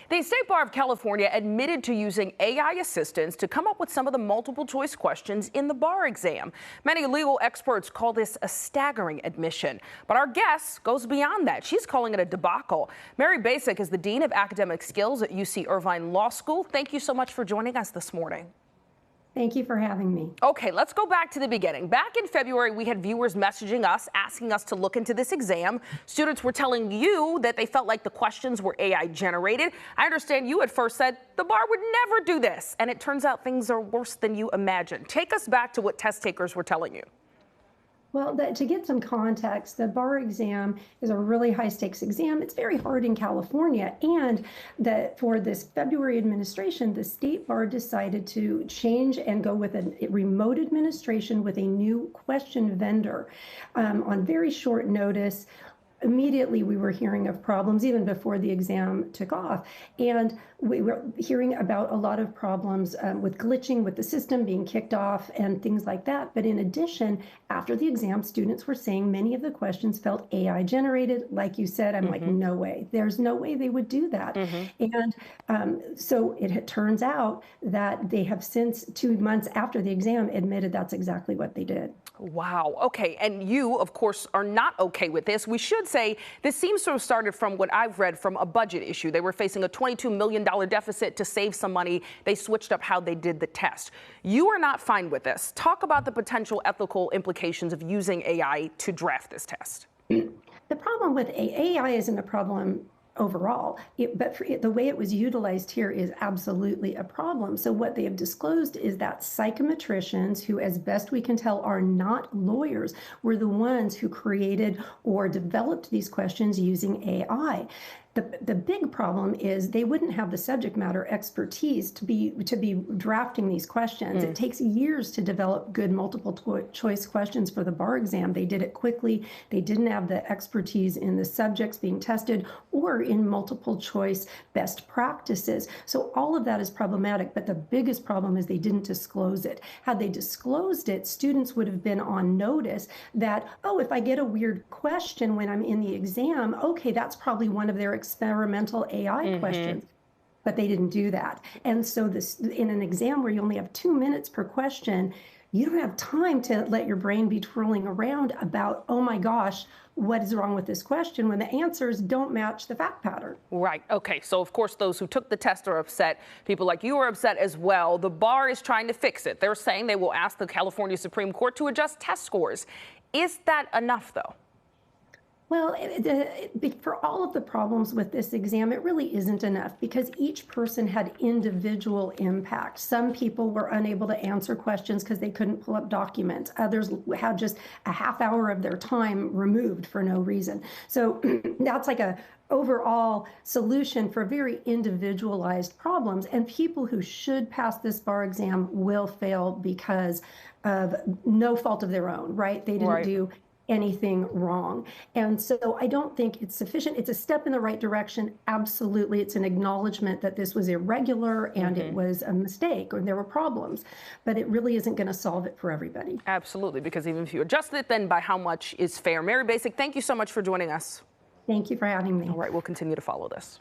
The State Bar of California admitted to using AI assistants to come up with some of the multiple choice questions in the bar exam. Many legal experts call this a staggering admission, but our guest goes beyond that. She's calling it a debacle. Mary Basick is the Dean of Academic Skills at UC Irvine Law School. Thank you so much for joining us this morning. Thank you for having me. Okay, let's go back to the beginning. Back in February, we had viewers messaging us, asking us to look into this exam. Students were telling you that they felt like the questions were AI generated. I understand you at first said the bar would never do this, and it turns out things are worse than you imagined. Take us back to what test takers were telling you. Well, to get some context, the bar exam is a really high stakes exam. It's very hard in California, and that for this February administration, the state bar decided to change and go with a remote administration with a new question vendor on very short notice. Immediately, we were hearing of problems even before the exam took off. And we were hearing about a lot of problems with glitching with the system being kicked off and things like that. But in addition, after the exam, students were saying many of the questions felt AI generated. Like you said, I'm like, no way. There's no way they would do that. And so it turns out that they have since 2 months after the exam admitted that's exactly what they did. Wow. Okay. And you, of course, are not okay with this. We should say this seems to have started from what I've read from a budget issue. They were facing a $22 million deficit to save some money. They switched up how they did the test. You are not fine with this. Talk about the potential ethical implications of using AI to draft this test. The problem with AI isn't a problem overall, but the way it was utilized here is absolutely a problem. So what they have disclosed is that psychometricians, who as best we can tell are not lawyers, were the ones who created or developed these questions using AI. The big problem is they wouldn't have the subject matter expertise to be drafting these questions. It takes years to develop good multiple choice questions for the bar exam. They did it quickly. They didn't have the expertise in the subjects being tested or in multiple choice best practices. So all of that is problematic, but the biggest problem is they didn't disclose it. Had they disclosed it, students would have been on notice that, oh, if I get a weird question when I'm in the exam, okay, that's probably one of their experimental AI questions. But they didn't do that. And so this, in an exam where you only have 2 minutes per question, you don't have time to let your brain be twirling around about, oh my gosh, what is wrong with this question, when the answers don't match the fact pattern. Right. Okay. So, of course, those who took the test are upset. People like you are upset as well. The bar is trying to fix it. They're saying they will ask the California Supreme Court to adjust test scores. Is that enough, though? Well, for all of the problems with this exam, it really isn't enough because each person had individual impact. Some people were unable to answer questions because they couldn't pull up documents. Others had just a half hour of their time removed for no reason. So that's like a overall solution for very individualized problems. And people who should pass this bar exam will fail because of no fault of their own, right? They didn't do anything wrong. And so I don't think it's sufficient. It's a step in the right direction. Absolutely. It's an acknowledgement that this was irregular and it was a mistake or there were problems, but it really isn't going to solve it for everybody. Absolutely. Because even if you adjust it, then by how much is fair? Mary Basick, thank you so much for joining us. Thank you for having me. All right. We'll continue to follow this.